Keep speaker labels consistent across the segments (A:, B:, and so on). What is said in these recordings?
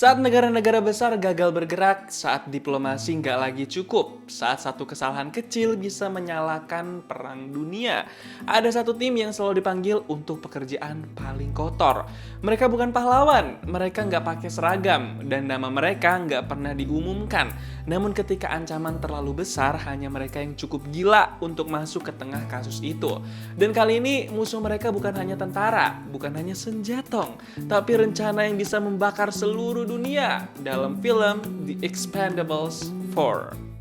A: Saat negara-negara besar gagal bergerak, saat diplomasi nggak lagi cukup, saat satu kesalahan kecil bisa menyalakan perang dunia. Ada satu tim yang selalu dipanggil untuk pekerjaan paling kotor. Mereka bukan pahlawan, mereka nggak pakai seragam, dan nama mereka nggak pernah diumumkan. Namun ketika ancaman terlalu besar, hanya mereka yang cukup gila untuk masuk ke tengah kasus itu. Dan kali ini musuh mereka bukan hanya tentara, bukan hanya senjatong, tapi rencana yang bisa membakar seluruh dunia dalam film The Expendables 4.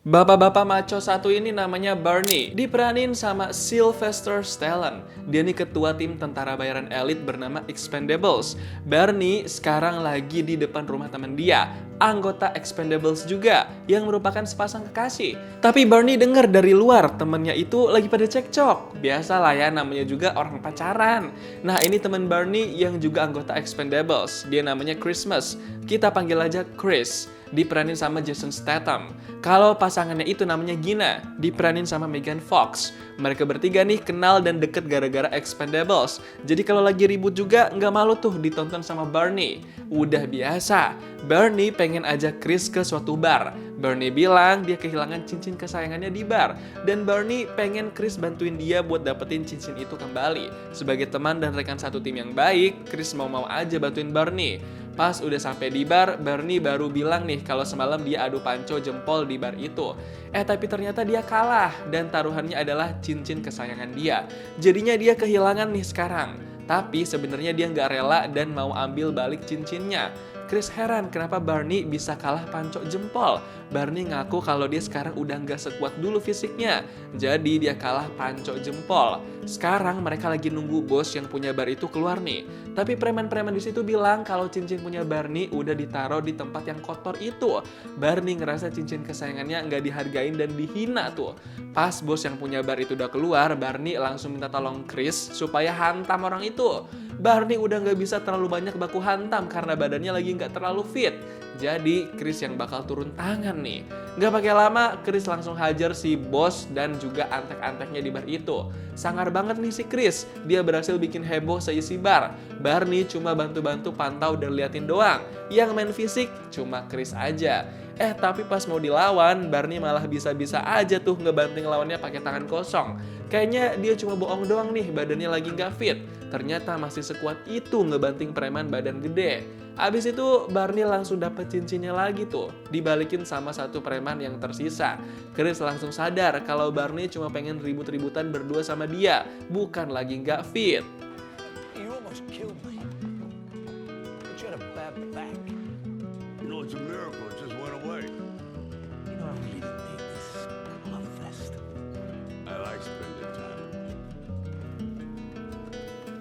A: Bapak-bapak maco satu ini namanya Barney, diperanin sama Sylvester Stallone. Dia nih ketua tim tentara bayaran elit bernama Expendables. Barney sekarang lagi di depan rumah teman dia, anggota Expendables juga, yang merupakan sepasang kekasih. Tapi Barney dengar dari luar temennya itu lagi pada cekcok. Biasalah ya, namanya juga orang pacaran. Nah, ini teman Barney yang juga anggota Expendables. Dia namanya Christmas. Kita panggil aja Chris. Diperanin sama Jason Statham. Kalau pasangannya itu namanya Gina, diperanin sama Megan Fox. Mereka bertiga nih kenal dan deket gara-gara Expendables. Jadi kalau lagi ribut juga nggak malu tuh ditonton sama Barney. Udah biasa, Barney pengen ajak Chris ke suatu bar. Barney bilang dia kehilangan cincin kesayangannya di bar. Dan Barney pengen Chris bantuin dia buat dapetin cincin itu kembali. Sebagai teman dan rekan satu tim yang baik, Chris mau-mau aja bantuin Barney. Pas udah sampai di bar, Barney baru bilang nih kalau semalam dia adu panco jempol di bar itu. Tapi ternyata dia kalah dan taruhannya adalah cincin kesayangan dia. Jadinya dia kehilangan nih sekarang. Tapi sebenarnya dia nggak rela dan mau ambil balik cincinnya. Chris heran kenapa Barney bisa kalah pancok jempol. Barney ngaku kalau dia sekarang udah nggak sekuat dulu fisiknya. Jadi dia kalah pancok jempol. Sekarang mereka lagi nunggu bos yang punya bar itu keluar nih. Tapi preman-preman di situ bilang kalau cincin punya Barney udah ditaruh di tempat yang kotor itu. Barney ngerasa cincin kesayangannya nggak dihargain dan dihina tuh. Pas bos yang punya bar itu udah keluar, Barney langsung minta tolong Chris supaya hantam orang itu. Barney udah nggak bisa terlalu banyak baku hantam karena badannya lagi nggak terlalu fit. Jadi Chris yang bakal turun tangan nih. Nggak pakai lama, Chris langsung hajar si bos dan juga antek-anteknya di bar itu. Sangar banget nih si Chris. Dia berhasil bikin heboh seisi bar. Barney cuma bantu-bantu pantau dan liatin doang. Yang main fisik cuma Chris aja. Tapi pas mau dilawan, Barney malah bisa-bisa aja tuh ngebanting lawannya pakai tangan kosong. Kayaknya dia cuma bohong doang nih, badannya lagi nggak fit. Ternyata masih sekuat itu ngebanting preman badan gede. Abis itu Barney langsung dapet cincinnya lagi tuh, dibalikin sama satu preman yang tersisa. Chris langsung sadar kalau Barney cuma pengen ribut-ributan berdua sama dia, bukan lagi nggak fit.
B: You almost killed me. But you had a bad back.
C: You know, it's a miracle. It just went away.
B: You know, I really didn't need this love fest.
C: I like spending time.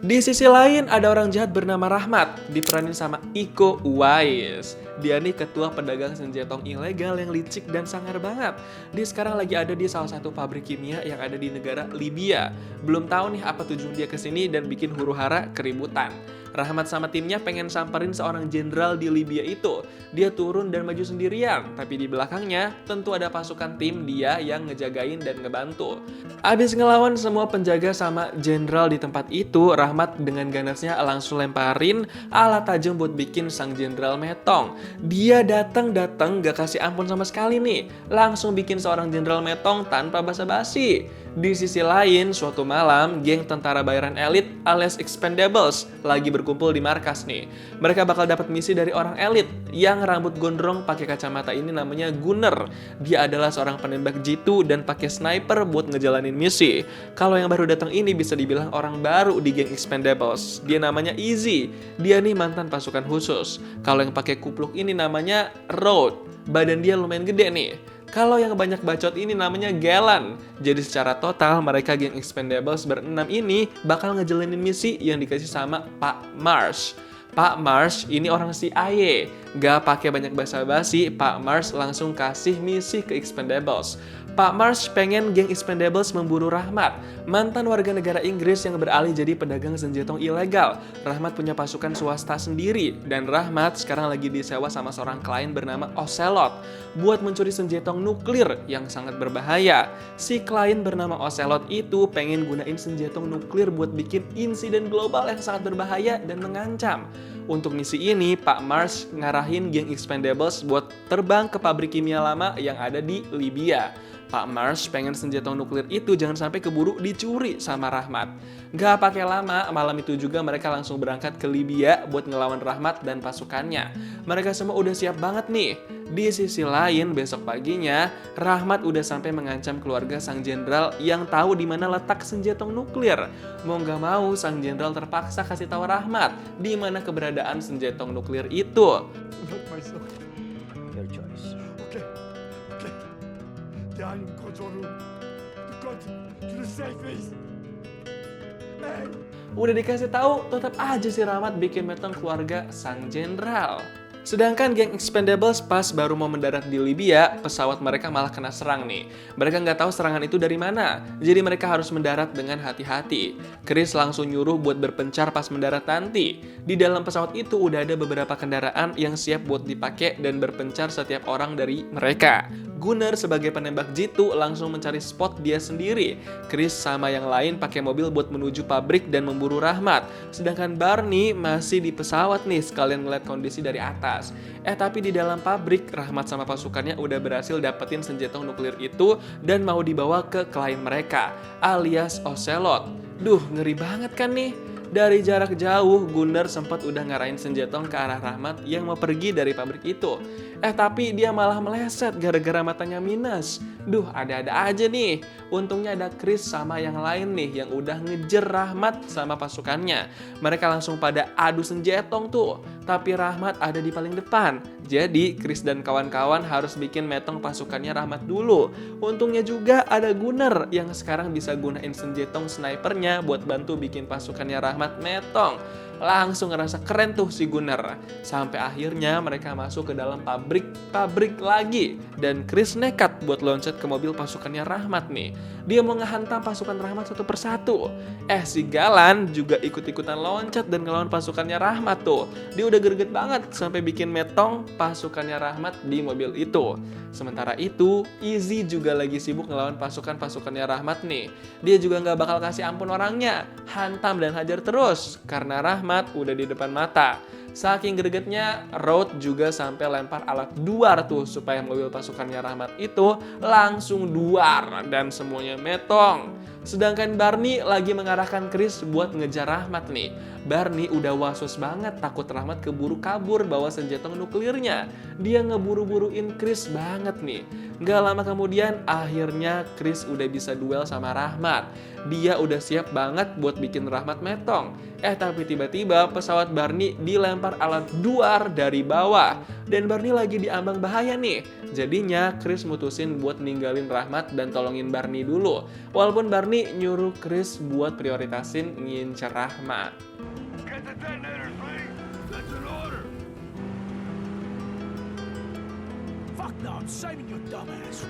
A: Di sisi lain ada orang jahat bernama Rahmat, diperanin sama Iko Uwais. Dia nih ketua pedagang senjatong ilegal yang licik dan sangar banget. Dia sekarang lagi ada di salah satu pabrik kimia yang ada di negara Libya. Belum tahu nih apa tujuan dia kesini dan bikin huru-hara keributan. Rahmat sama timnya pengen samperin seorang jenderal di Libya itu. Dia turun dan maju sendirian, tapi di belakangnya tentu ada pasukan tim dia yang ngejagain dan ngebantu. Abis ngelawan semua penjaga sama jenderal di tempat itu, Rahmat dengan ganasnya langsung lemparin alat tajam buat bikin sang jenderal metong. Dia datang gak kasih ampun sama sekali nih, langsung bikin seorang jenderal metong tanpa basa-basi. Di sisi lain, suatu malam, geng tentara bayaran elit alias Expendables lagi berkumpul di markas nih. Mereka bakal dapat misi dari orang elit yang rambut gondrong pakai kacamata ini namanya Gunner. Dia adalah seorang penembak jitu dan pakai sniper buat ngejalanin misi. Kalau yang baru datang ini bisa dibilang orang baru di geng Expendables. Dia namanya Easy. Dia nih mantan pasukan khusus. Kalau yang pakai kupluk ini namanya Road. Badan dia lumayan gede nih. Kalau yang banyak bacot ini namanya Galen. Jadi secara total mereka geng Expendables berenam ini bakal ngejalanin misi yang dikasih sama Pak Marsh. Pak Marsh ini orang CIA. Gak pakai banyak basa-basi, Pak Marsh langsung kasih misi ke Expendables. Pak Marsh pengen geng Expendables memburu Rahmat, mantan warga negara Inggris yang beralih jadi pedagang senjatong ilegal. Rahmat punya pasukan swasta sendiri, dan Rahmat sekarang lagi disewa sama seorang klien bernama Ocelot buat mencuri senjatong nuklir yang sangat berbahaya. Si klien bernama Ocelot itu pengen gunain senjatong nuklir buat bikin insiden global yang sangat berbahaya dan mengancam. Untuk misi ini, Pak Marsh ngarahin geng Expendables buat terbang ke pabrik kimia lama yang ada di Libya. Pak Marsh pengen senjata nuklir itu jangan sampai keburu dicuri sama Rahmat. Gak pakai lama, malam itu juga mereka langsung berangkat ke Libya buat ngelawan Rahmat dan pasukannya. Mereka semua udah siap banget nih. Di sisi lain, besok paginya, Rahmat udah sampai mengancam keluarga sang jenderal yang tahu di mana letak senjata nuklir. Mau gak mau, sang jenderal terpaksa kasih tahu Rahmat di mana keberadaan senjata nuklir itu.
B: Look, my son. Your choice. Okay. Okay. Down in control room. To the safe east. Man.
A: Udah dikasih tahu, tetap aja si Rahmat bikin metong keluarga sang jenderal. Sedangkan geng Expendables pas baru mau mendarat di Libya, pesawat mereka malah kena serang nih. Mereka nggak tahu serangan itu dari mana, jadi mereka harus mendarat dengan hati-hati. Chris langsung nyuruh buat berpencar pas mendarat nanti. Di dalam pesawat itu udah ada beberapa kendaraan yang siap buat dipakai dan berpencar setiap orang dari mereka. Gunnar sebagai penembak jitu langsung mencari spot dia sendiri. Chris sama yang lain pakai mobil buat menuju pabrik dan memburu Rahmat. Sedangkan Barney masih di pesawat nih sekalian ngeliat kondisi dari atas. Tapi di dalam pabrik, Rahmat sama pasukannya udah berhasil dapetin senjata nuklir itu dan mau dibawa ke klien mereka, alias Ocelot. Duh, ngeri banget kan nih? Dari jarak jauh, Gunnar sempat udah ngarahin senjatong ke arah Rahmat yang mau pergi dari pabrik itu. Tapi dia malah meleset gara-gara matanya minus. Duh, ada-ada aja nih. Untungnya ada Chris sama yang lain nih yang udah ngejer Rahmat sama pasukannya. Mereka langsung pada adu senjatong tuh. Tapi Rahmat ada di paling depan. Jadi Chris dan kawan-kawan harus bikin metong pasukannya Rahmat dulu. Untungnya juga ada Gunnar yang sekarang bisa gunain senjatong snipernya buat bantu bikin pasukannya Rahmat metong. Langsung ngerasa keren tuh si Gunnar. Sampai akhirnya mereka masuk ke dalam pabrik lagi. Dan Chris nekat buat loncat ke mobil pasukannya Rahmat nih. Dia mau ngehantam pasukan Rahmat satu persatu. Si Galan juga ikut-ikutan loncat dan ngelawan pasukannya Rahmat tuh. Dia udah greget banget sampai bikin metong pasukannya Rahmat di mobil itu. Sementara itu, Izzy juga lagi sibuk ngelawan pasukannya Rahmat nih. Dia juga nggak bakal kasih ampun orangnya. Hantam dan hajar terus karena Rahmat udah di depan mata. Saking gregetnya, Road juga sampai lempar alat duar tuh supaya mobil pasukannya Rahmat itu langsung duar dan semuanya metong. Sedangkan Barney lagi mengarahkan Chris buat ngejar Rahmat nih. Barney udah was-was banget takut Rahmat keburu kabur bawa senjata nuklirnya. Dia ngeburu-buruin Chris banget nih. Gak lama kemudian akhirnya Chris udah bisa duel sama Rahmat. Dia udah siap banget buat bikin Rahmat metong. Tapi tiba-tiba pesawat Barney dilempar alat duar dari bawah. Dan Barney lagi diambang bahaya nih. Jadinya Chris mutusin buat ninggalin Rahmat dan tolongin Barney dulu. Walaupun Barney nyuruh Chris buat prioritasin ngincer Rahmat.
C: Get the detonator, please. That's an order.
B: Fuck no, I'm saving your dumb ass.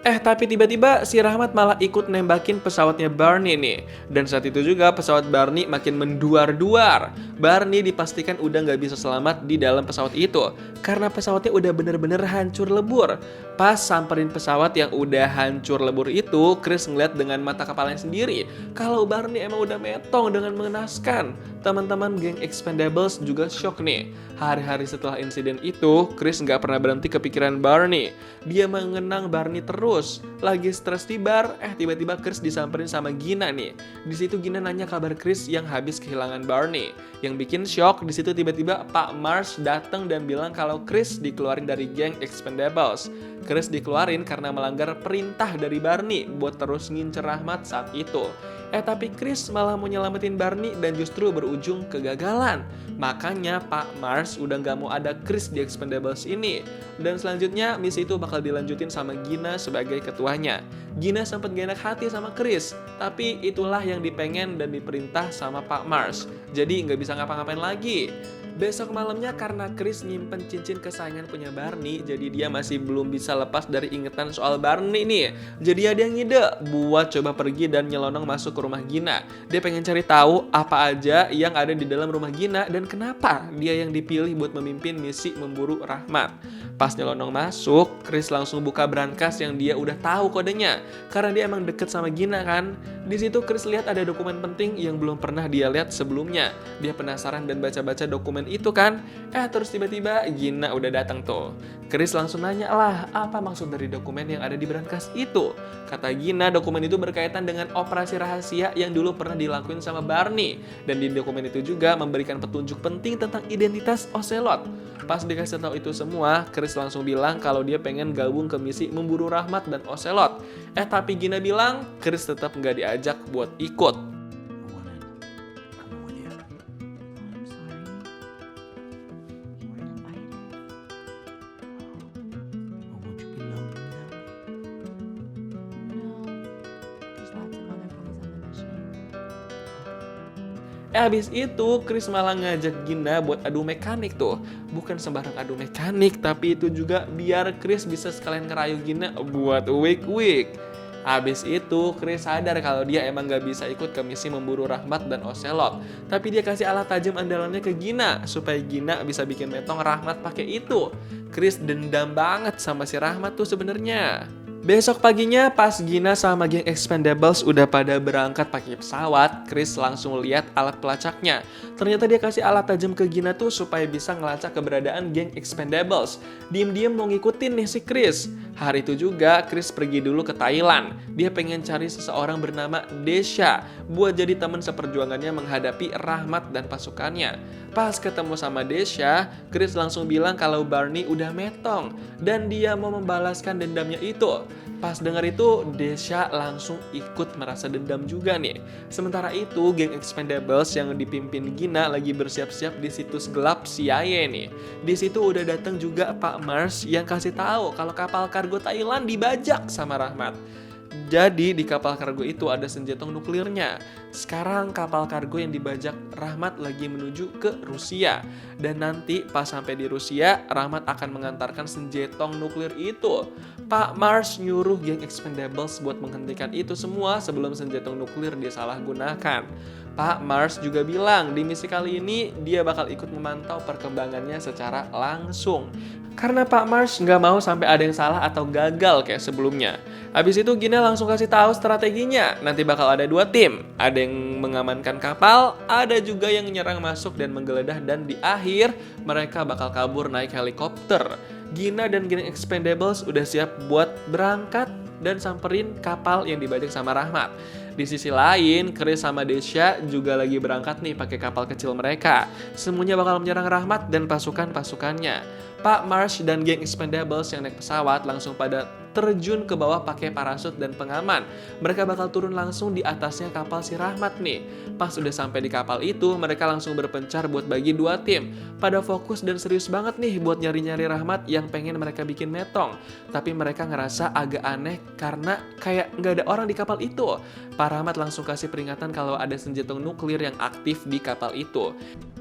A: Tapi tiba-tiba si Rahmat malah ikut nembakin pesawatnya Barney nih. Dan saat itu juga pesawat Barney makin menduar-duar. Barney dipastikan udah nggak bisa selamat di dalam pesawat itu. Karena pesawatnya udah bener-bener hancur lebur. Pas samperin pesawat yang udah hancur lebur itu, Chris ngeliat dengan mata kepalanya sendiri. Kalau Barney emang udah metong dengan mengenaskan. Teman-teman geng Expendables juga shock nih. Hari-hari setelah insiden itu, Chris nggak pernah berhenti kepikiran Barney. Dia mengenang Barney terus. Lagi stres di bar, tiba-tiba Chris disamperin sama Gina nih. Di situ Gina nanya kabar Chris yang habis kehilangan Barney. Yang bikin shock, di situ tiba-tiba Pak Marsh datang dan bilang kalau Chris dikeluarin dari geng Expendables. Chris dikeluarin karena melanggar perintah dari Barney buat terus ngincer Rahmat saat itu. Tapi Chris malah mau nyelamatin Barney dan justru berujung kegagalan. Makanya Pak Marsh udah nggak mau ada Chris di Expendables ini. Dan selanjutnya misi itu bakal dilanjutin sama Gina sebagai ketuanya. Gina sempat gak enak hati sama Chris, tapi itulah yang dipengen dan diperintah sama Pak Marsh. Jadi nggak bisa ngapa-ngapain lagi. Besok malamnya karena Chris nyimpen cincin kesayangan punya Barney, jadi dia masih belum bisa lepas dari ingetan soal Barney nih. Jadi ada yang ngide buat coba pergi dan nyelonong masuk ke rumah Gina. Dia pengen cari tahu apa aja yang ada di dalam rumah Gina dan kenapa dia yang dipilih buat memimpin misi memburu Rahmat. Pas nyelonong masuk, Chris langsung buka brankas yang dia udah tahu kodenya. Karena dia emang deket sama Gina kan. Di situ Chris lihat ada dokumen penting yang belum pernah dia lihat sebelumnya. Dia penasaran dan baca-baca dokumen itu kan. Terus tiba-tiba Gina udah datang tuh. Chris langsung nanya lah, apa maksud dari dokumen yang ada di brankas itu? Kata Gina, dokumen itu berkaitan dengan operasi rahasia yang dulu pernah dilakuin sama Barney. Dan di dokumen itu juga memberikan petunjuk penting tentang identitas Ocelot. Pas dikasih tahu itu semua, Chris langsung bilang kalau dia pengen gabung ke misi memburu Rahmat dan Ocelot. Tapi Gina bilang Chris tetap nggak diajak buat ikut.
B: I wanna come with you.
D: I'm sorry. You weren't invited.
B: Or won't you be lonely without me?
D: No. There's lots of other boys on the mission.
A: Habis itu Chris malah ngajak Gina buat adu mekanik tuh. Bukan sembarang adu mekanik, tapi itu juga biar Chris bisa sekalian ngerayu Gina buat wik-wik. Habis itu Chris sadar kalau dia emang gak bisa ikut ke misi memburu Rahmat dan Ocelot. Tapi dia kasih alat tajam andalannya ke Gina supaya Gina bisa bikin metong Rahmat pakai itu. Chris dendam banget sama si Rahmat tuh sebenarnya. Besok paginya pas Gina sama geng Expendables udah pada berangkat pakai pesawat, Chris langsung lihat alat pelacaknya. Ternyata dia kasih alat tajam ke Gina tuh supaya bisa ngelacak keberadaan geng Expendables. Diem-diem mau ngikutin nih si Chris. Hari itu juga Chris pergi dulu ke Thailand. Dia pengen cari seseorang bernama Desha buat jadi teman seperjuangannya menghadapi Rahmat dan pasukannya. Pas ketemu sama Desha, Chris langsung bilang kalau Barney udah metong dan dia mau membalaskan dendamnya itu. Pas dengar itu, Desha langsung ikut merasa dendam juga nih. Sementara itu, geng Expendables yang dipimpin Gina lagi bersiap-siap di situs gelap CIA nih. Di situ udah datang juga Pak Mars yang kasih tahu kalau kapal kargo Thailand dibajak sama Rahmat. Jadi di kapal kargo itu ada senjata nuklirnya. Sekarang kapal kargo yang dibajak Rahmat lagi menuju ke Rusia. Dan nanti pas sampai di Rusia, Rahmat akan mengantarkan senjata nuklir itu. Pak Mars nyuruh geng Expendables buat menghentikan itu semua sebelum senjata nuklir disalahgunakan. Pak Mars juga bilang di misi kali ini dia bakal ikut memantau perkembangannya secara langsung. Karena Pak Mars nggak mau sampai ada yang salah atau gagal kayak sebelumnya. Habis itu Gina langsung kasih tahu strateginya. Nanti bakal ada 2 tim. Ada yang mengamankan kapal, ada juga yang nyerang masuk dan menggeledah, dan di akhir mereka bakal kabur naik helikopter. Gina dan geng Expendables udah siap buat berangkat dan samperin kapal yang dibajak sama Rahmat. Di sisi lain, Chris sama Desha juga lagi berangkat nih pakai kapal kecil mereka. Semuanya bakal menyerang Rahmat dan pasukan-pasukannya. Pak Marsh dan geng Expendables yang naik pesawat langsung pada terjun ke bawah pakai parasut dan pengaman. Mereka bakal turun langsung di atasnya kapal si Rahmat nih. Pas udah sampai di kapal itu, mereka langsung berpencar buat bagi 2 tim. Pada fokus dan serius banget nih buat nyari-nyari Rahmat yang pengen mereka bikin metong. Tapi mereka ngerasa agak aneh karena kayak nggak ada orang di kapal itu. Pak Rahmat langsung kasih peringatan kalau ada senjata nuklir yang aktif di kapal itu.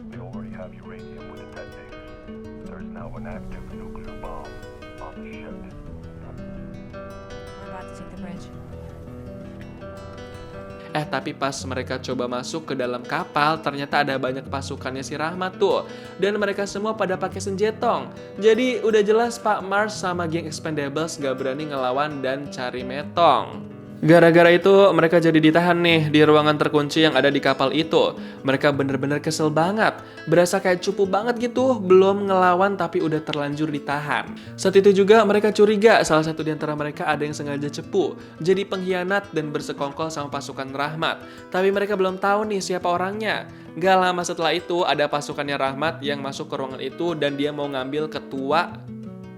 C: We already have uranium with the detonators. There's now an active nuclear bomb on the ship.
D: We're about to take the bridge.
A: Tapi pas mereka coba masuk ke dalam kapal, ternyata ada banyak pasukannya si Rahmat tuh. Dan mereka semua pada pakai senjetong. Jadi udah jelas Pak Mars sama geng Expendables gak berani ngelawan dan cari metong. Gara-gara itu mereka jadi ditahan nih di ruangan terkunci yang ada di kapal itu. Mereka bener-bener kesel banget. Berasa kayak cupu banget gitu, belum ngelawan tapi udah terlanjur ditahan. Saat itu juga mereka curiga salah satu di antara mereka ada yang sengaja cepu, jadi pengkhianat dan bersekongkol sama pasukan Rahmat. Tapi mereka belum tahu nih siapa orangnya. Gak lama setelah itu ada pasukannya Rahmat yang masuk ke ruangan itu dan dia mau ngambil ketua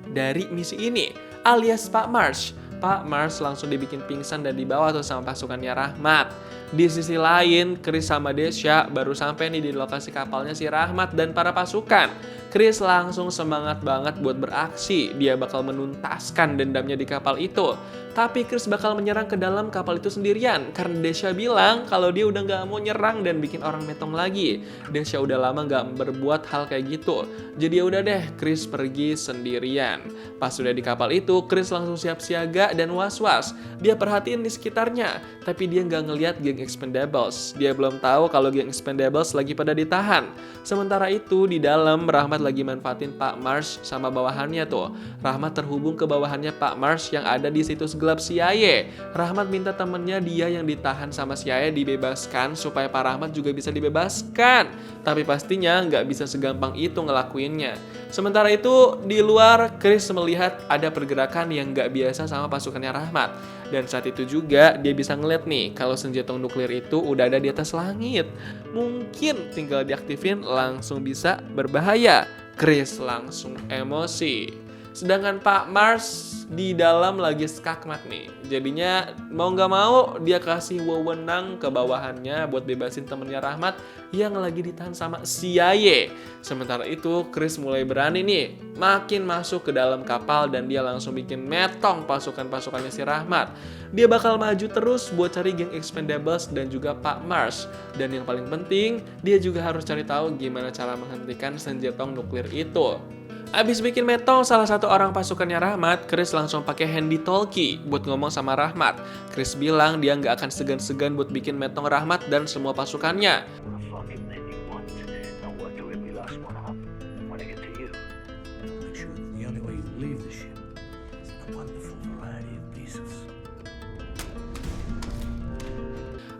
A: dari misi ini, alias Pak Marsh. Pak Mars langsung dibikin pingsan dan dibawa tuh sama pasukannya Rahmat. Di sisi lain, Chris sama Desha baru sampai nih di lokasi kapalnya si Rahmat dan para pasukan. Chris langsung semangat banget buat beraksi. Dia bakal menuntaskan dendamnya di kapal itu. Tapi Chris bakal menyerang ke dalam kapal itu sendirian karena Desha bilang kalau dia udah gak mau nyerang dan bikin orang metong lagi. Desha udah lama gak berbuat hal kayak gitu. Jadi ya udah deh, Chris pergi sendirian. Pas udah di kapal itu, Chris langsung siap siaga dan was-was. Dia perhatiin di sekitarnya, tapi dia gak ngeliat geng Expendables. Dia belum tahu kalau geng Expendables lagi pada ditahan. Sementara itu di dalam Rahmat lagi manfaatin Pak Marsh sama bawahannya tuh. Rahmat terhubung ke bawahannya Pak Marsh yang ada di situs gelap CIA. Rahmat minta temennya dia yang ditahan sama CIA dibebaskan supaya Pak Rahmat juga bisa dibebaskan. Tapi pastinya nggak bisa segampang itu ngelakuinnya. Sementara itu di luar Chris melihat ada pergerakan yang nggak biasa sama pasukannya Rahmat. Dan saat itu juga dia bisa ngeliat nih kalau senjata nuklir itu udah ada di atas langit. Mungkin tinggal diaktifin langsung bisa berbahaya. Chris langsung emosi. Sedangkan Pak Mars di dalam lagi skakmat nih. Jadinya mau nggak mau dia kasih wewenang ke bawahannya buat bebasin temennya Rahmat yang lagi ditahan sama CIA. Sementara itu Chris mulai berani nih makin masuk ke dalam kapal dan dia langsung bikin metong pasukan-pasukannya si Rahmat. Dia bakal maju terus buat cari geng Expendables dan juga Pak Mars. Dan yang paling penting, dia juga harus cari tahu gimana cara menghentikan senjata nuklir itu. Abis bikin metong salah satu orang pasukannya Rahmat, Chris langsung pakai handy talkie buat ngomong sama Rahmat. Chris bilang dia nggak akan segan-segan buat bikin metong Rahmat dan semua pasukannya.
C: What the fuck is that you want? And what do if we lost one of them? When I get to you?
B: The truth, the only way you leave the ship is in a wonderful variety of pieces.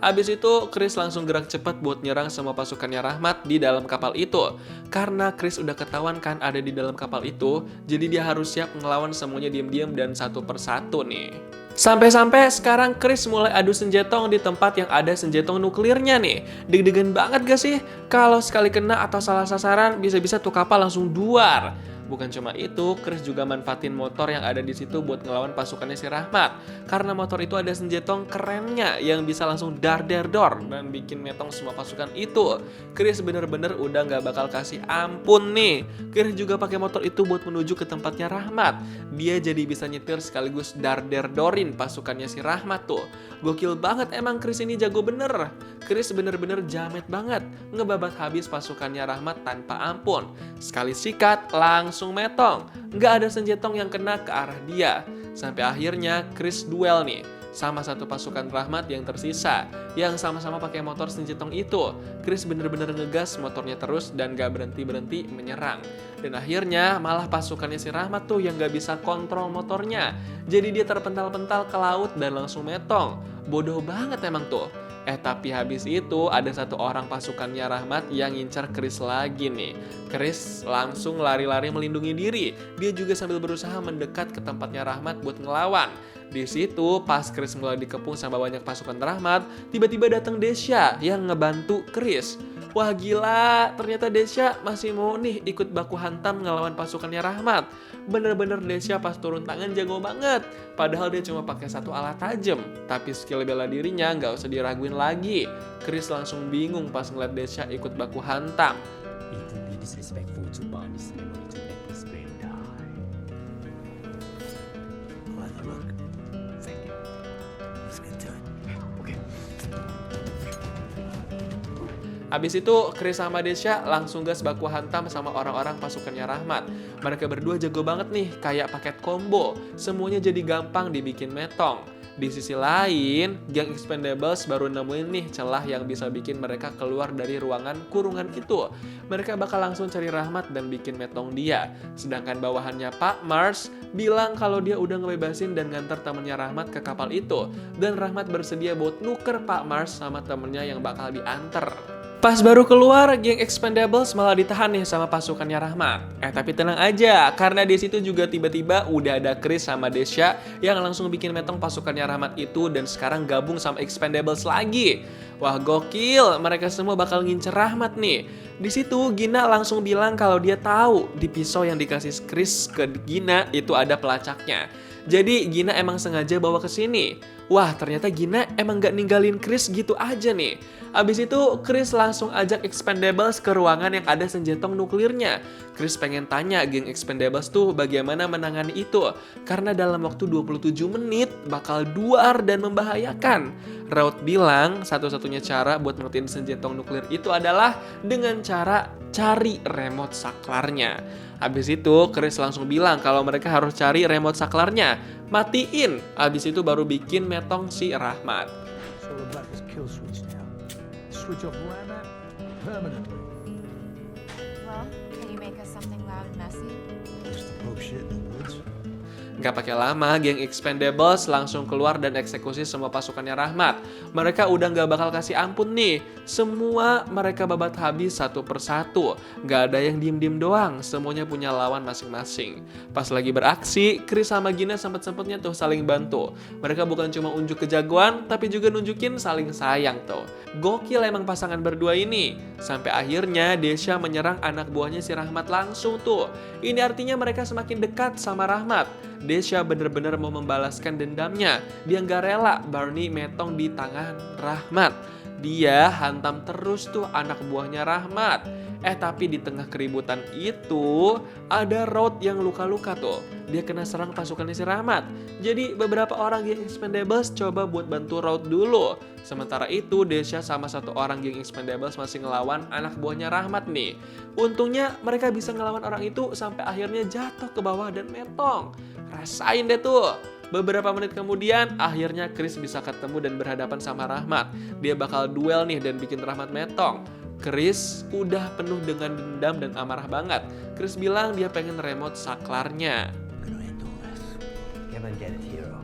A: Habis itu, Chris langsung gerak cepat buat nyerang semua pasukannya Rahmat di dalam kapal itu. Karena Chris udah ketahuan kan ada di dalam kapal itu, jadi dia harus siap ngelawan semuanya diam-diam dan satu persatu nih. Sampai-sampai sekarang Chris mulai adu senjatong di tempat yang ada senjatong nuklirnya nih. Deg-degan banget gak sih? Kalau sekali kena atau salah sasaran, bisa-bisa tuh kapal langsung duar. Bukan cuma itu, Chris juga manfaatin motor yang ada di situ buat ngelawan pasukannya si Rahmat. Karena motor itu ada senjatong kerennya yang bisa langsung dar-der-dor dan bikin metong semua pasukan itu. Chris bener-bener udah gak bakal kasih ampun nih. Chris juga pakai motor itu buat menuju ke tempatnya Rahmat. Dia jadi bisa nyetir sekaligus dar-der-dorin pasukannya si Rahmat tuh. Gokil banget emang Chris ini jago bener. Chris bener-bener jamet banget, ngebabat habis pasukannya Rahmat tanpa ampun. Sekali sikat, langsung metong. Nggak ada senjatong yang kena ke arah dia. Sampai akhirnya Chris duel nih sama satu pasukan Rahmat yang tersisa, yang sama-sama pakai motor senjatong itu. Chris bener-bener ngegas motornya terus dan gak berhenti-berhenti menyerang. Dan akhirnya malah pasukannya si Rahmat tuh yang gak bisa kontrol motornya. Jadi dia terpental-pental ke laut dan langsung metong. Bodoh banget emang tuh. Tapi habis itu ada satu orang pasukannya Rahmat yang ngincar Chris lagi nih. Chris langsung lari-lari melindungi diri. Dia juga sambil berusaha mendekat ke tempatnya Rahmat buat ngelawan. Di situ pas Chris mulai dikepung sama banyak pasukan Rahmat, tiba-tiba datang Desha yang ngebantu Chris. Wah gila, ternyata Desha masih mau nih ikut baku hantam ngelawan pasukannya Rahmat. Bener-bener Desha pas turun tangan jago banget. Padahal dia cuma pakai satu alat tajam, tapi skill bela dirinya nggak usah diraguin lagi. Chris langsung bingung pas ngeliat Desha ikut baku hantam.
E: It would be disrespectful to Barney's memory to let this brain die.
B: I'll have a look. Thank you. Let's get to it. Okay.
A: Habis itu, Chris sama Desha langsung gas baku hantam sama orang-orang pasukannya Rahmat. Mereka berdua jago banget nih, kayak paket combo. Semuanya jadi gampang dibikin metong. Di sisi lain, geng Expendables baru nemuin nih celah yang bisa bikin mereka keluar dari ruangan kurungan itu. Mereka bakal langsung cari Rahmat dan bikin metong dia. Sedangkan bawahannya Pak Mars bilang kalau dia udah ngebebasin dan nganter temennya Rahmat ke kapal itu. Dan Rahmat bersedia buat nuker Pak Mars sama temennya yang bakal dianter. Pas baru keluar, geng Expendables malah ditahan nih sama pasukannya Rahmat. Tapi tenang aja, karena di situ juga tiba-tiba udah ada Chris sama Desha yang langsung bikin metong pasukannya Rahmat itu dan sekarang gabung sama Expendables lagi. Wah gokil, mereka semua bakal ngincer Rahmat nih. Di situ Gina langsung bilang kalau dia tahu di pisau yang dikasih Chris ke Gina itu ada pelacaknya. Jadi Gina emang sengaja bawa ke sini. Wah ternyata Gina emang gak ninggalin Chris gitu aja nih. Abis itu Chris langsung ajak Expendables ke ruangan yang ada senjatong nuklirnya. Chris pengen tanya geng Expendables tuh bagaimana menangani itu, karena dalam waktu 27 menit bakal duar dan membahayakan. Raud bilang satu-satunya cara buat ngertiin senjatong nuklir itu adalah dengan cara cari remote saklarnya. Habis itu Chris langsung bilang kalau mereka harus cari remote saklarnya, matiin. Habis itu baru bikin metong si Rahmat.
B: It's all about this kill switch now. Switch off Rahmat permanently.
D: Well, can you make us something loud and messy?
B: Just to poke shit in the woods.
A: Gak pakai lama, geng Expendables langsung keluar dan eksekusi semua pasukannya Rahmat. Mereka udah gak bakal kasih ampun nih. Semua mereka babat habis satu persatu. Gak ada yang diem-diem doang, semuanya punya lawan masing-masing. Pas lagi beraksi, Chris sama Gina sempet-sempetnya tuh saling bantu. Mereka bukan cuma unjuk kejagoan, tapi juga nunjukin saling sayang tuh. Gokil emang pasangan berdua ini. Sampai akhirnya Desha menyerang anak buahnya si Rahmat langsung tuh. Ini artinya mereka semakin dekat sama Rahmat. Desha bener-bener mau membalaskan dendamnya. Dia nggak rela Barney metong di tangan Rahmat. Dia hantam terus tuh anak buahnya Rahmat. Tapi di tengah keributan itu ada Raud yang luka-luka tuh. Dia kena serang pasukannya si Rahmat. Jadi beberapa orang geng Expendables coba buat bantu Raud dulu. Sementara itu Desha sama satu orang geng Expendables masih ngelawan anak buahnya Rahmat nih. Untungnya mereka bisa ngelawan orang itu sampai akhirnya jatuh ke bawah dan metong. Rasain deh tuh. Beberapa menit kemudian, akhirnya Chris bisa ketemu dan berhadapan sama Rahmat. Dia bakal duel nih dan bikin Rahmat metong. Chris udah penuh dengan dendam dan amarah banget. Chris bilang dia pengen remote saklarnya.
E: I'm gonna handle this. Come and get it, hero.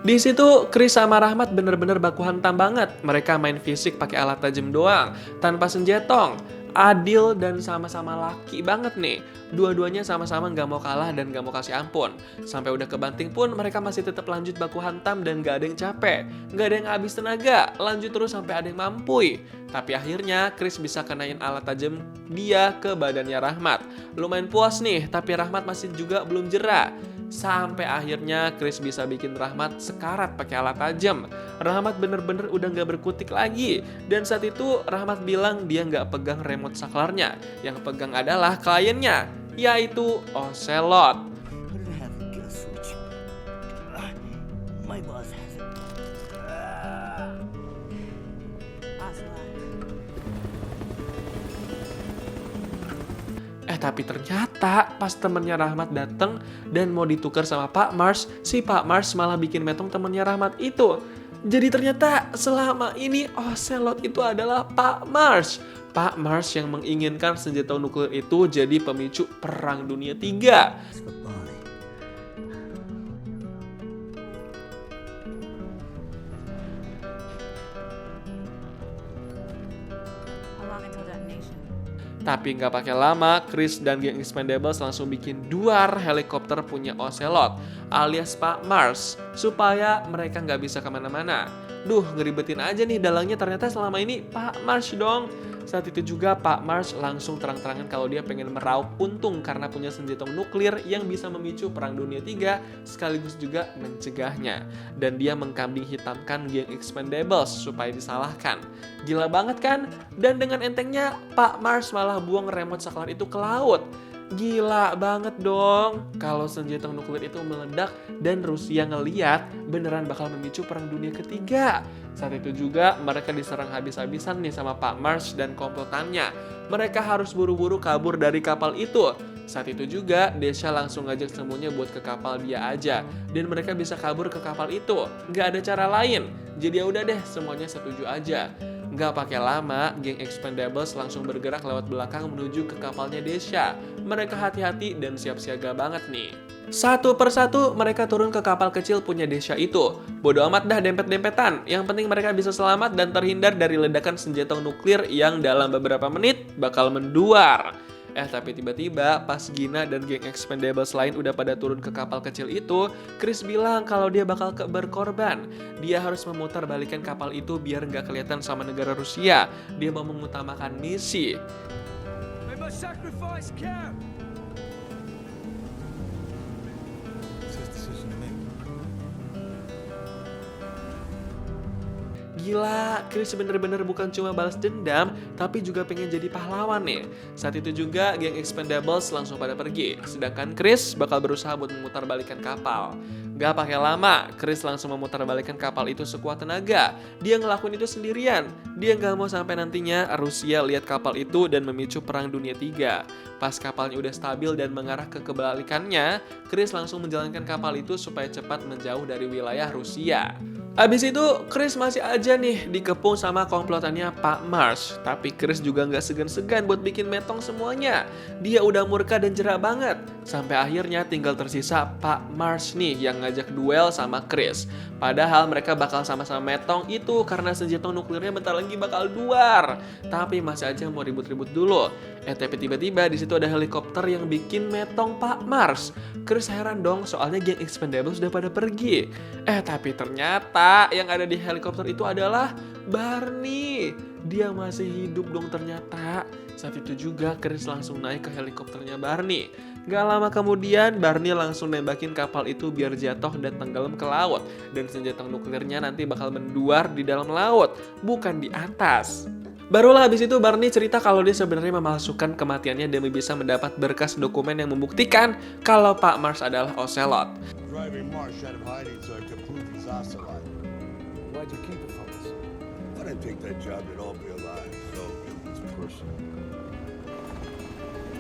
A: Di situ Chris sama Rahmat bener-bener baku hantam banget. Mereka main fisik pakai alat tajam doang, tanpa senjatong. Adil dan sama-sama laki banget nih. Dua-duanya sama-sama nggak mau kalah dan nggak mau kasih ampun. Sampai udah kebanting pun mereka masih tetap lanjut baku hantam dan nggak ada yang capek. Nggak ada yang habis tenaga, lanjut terus sampai ada yang mampu. Tapi akhirnya Chris bisa kenain alat tajam dia ke badannya Rahmat. Lumayan puas nih, tapi Rahmat masih juga belum jera. Sampai akhirnya Chris bisa bikin Rahmat sekarat pakai alat tajam. Rahmat bener-bener udah gak berkutik lagi. Dan saat itu Rahmat bilang dia gak pegang remote saklarnya. Yang pegang adalah kliennya, yaitu Ocelot.
E: I don't have a kill switch. My boss has it.
D: Ocelot.
A: Tapi ternyata pas temennya Rahmat dateng dan mau ditukar sama Pak Mars, si Pak Mars malah bikin metong temennya Rahmat itu. Jadi ternyata selama ini Ocelot itu adalah Pak Mars. Pak Mars yang menginginkan senjata nuklir itu jadi pemicu Perang Dunia III.
E: It's for Barney.
D: How long until detonation?
A: Tapi nggak pakai lama, Chris dan geng Expendables langsung bikin duar helikopter punya Ocelot alias Pak Mars supaya mereka nggak bisa kemana-mana. Duh, ngeribetin aja nih dalangnya, ternyata selama ini Pak Mars dong. Saat itu juga Pak Mars langsung terang-terangan kalau dia pengen meraup untung karena punya senjata nuklir yang bisa memicu Perang Dunia III sekaligus juga mencegahnya. Dan dia mengkambing hitamkan geng Expendables supaya disalahkan. Gila banget kan? Dan dengan entengnya Pak Mars malah buang remote saklar itu ke laut. Gila banget dong. Kalau senjata nuklir itu meledak dan Rusia ngeliat, beneran bakal memicu Perang Dunia Ketiga. Saat itu juga mereka diserang habis-habisan nih sama Pak Mars dan komplotannya. Mereka harus buru-buru kabur dari kapal itu. Saat itu juga Desha langsung ngajak semuanya buat ke kapal dia aja. Dan mereka bisa kabur ke kapal itu. Nggak ada cara lain. Jadi ya udah deh, semuanya setuju aja. Nggak pakai lama, geng Expendables langsung bergerak lewat belakang menuju ke kapalnya Desha. Mereka hati-hati dan siap siaga banget nih. Satu persatu mereka turun ke kapal kecil punya Desha itu. Bodo amat dah dempet-dempetan. Yang penting mereka bisa selamat dan terhindar dari ledakan senjata nuklir yang dalam beberapa menit bakal menduar. Tapi tiba-tiba pas Gina dan geng Expendables lain udah pada turun ke kapal kecil itu, Chris bilang kalau dia bakal berkorban. Dia harus memutar balikan kapal itu biar nggak kelihatan sama negara Rusia. Dia mau mengutamakan misi.
B: May my sacrifice count. This decision to
A: Gila, Chris bener-bener bukan cuma balas dendam, tapi juga pengen jadi pahlawan nih. Saat itu juga geng Expendables langsung pada pergi, sedangkan Chris bakal berusaha buat memutarbalikkan kapal. Gak pakai lama, Chris langsung memutarbalikkan kapal itu sekuat tenaga. Dia ngelakuin itu sendirian. Dia gak mau sampai nantinya Rusia lihat kapal itu dan memicu Perang Dunia III. Pas kapalnya udah stabil dan mengarah ke kebalikannya, Chris langsung menjalankan kapal itu supaya cepat menjauh dari wilayah Rusia. Abis itu, Chris masih aja nih dikepung sama komplotannya Pak Mars. Tapi Chris juga nggak segan-segan buat bikin metong semuanya. Dia udah murka dan jerak banget. Sampai akhirnya tinggal tersisa Pak Mars nih yang ngajak duel sama Chris. Padahal mereka bakal sama-sama metong itu karena senjata nuklirnya bentar lagi bakal duar. Tapi masih aja mau ribut-ribut dulu. Tapi tiba-tiba di situ ada helikopter yang bikin metong Pak Mars. Chris heran dong, soalnya geng Expendables sudah pada pergi. Tapi ternyata yang ada di helikopter itu adalah Barney. Dia masih hidup dong ternyata. Saat itu juga Chris langsung naik ke helikopternya Barney. Gak lama kemudian Barney langsung nembakin kapal itu biar jatuh dan tenggelam ke laut. Dan senjata nuklirnya nanti bakal menduar di dalam laut, bukan di atas. Barulah habis itu Barney cerita kalau dia sebenarnya memalsukan kematiannya demi bisa mendapat berkas dokumen yang membuktikan kalau Pak Mars adalah Ocelot.
B: Driving Marsh out of hiding so I could prove he's Ocelot.
F: Why'd you keep it from us?
B: I didn't take that job to all be alive, so it's personal.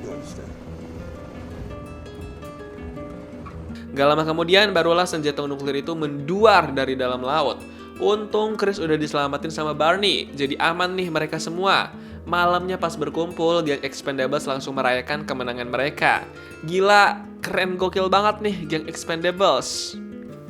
B: You understand?
A: Gak lama kemudian barulah senjata nuklir itu menduar dari dalam laut. Untung Chris udah diselamatin sama Barney, jadi aman nih mereka semua. Malamnya pas berkumpul, geng Expendables langsung merayakan kemenangan mereka. Gila, keren gokil banget nih geng Expendables.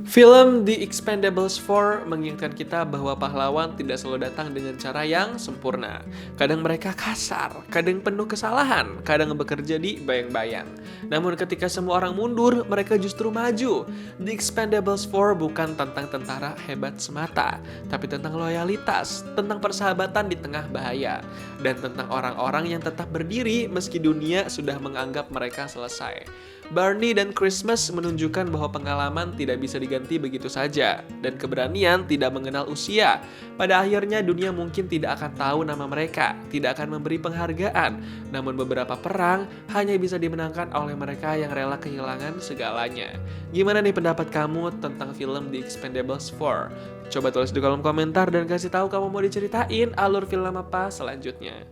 A: Film The Expendables 4 mengingatkan kita bahwa pahlawan tidak selalu datang dengan cara yang sempurna. Kadang mereka kasar, kadang penuh kesalahan, kadang bekerja di bayang-bayang. Namun ketika semua orang mundur, mereka justru maju. The Expendables 4 bukan tentang tentara hebat semata, tapi tentang loyalitas, tentang persahabatan di tengah bahaya, dan tentang orang-orang yang tetap berdiri meski dunia sudah menganggap mereka selesai. Barney dan Christmas menunjukkan bahwa pengalaman tidak bisa diganti begitu saja, dan keberanian tidak mengenal usia. Pada akhirnya dunia mungkin tidak akan tahu nama mereka, tidak akan memberi penghargaan, namun beberapa perang hanya bisa dimenangkan oleh mereka yang rela kehilangan segalanya. Gimana nih pendapat kamu tentang film The Expendables 4? Coba tulis di kolom komentar dan kasih tahu kamu mau diceritain alur film apa selanjutnya.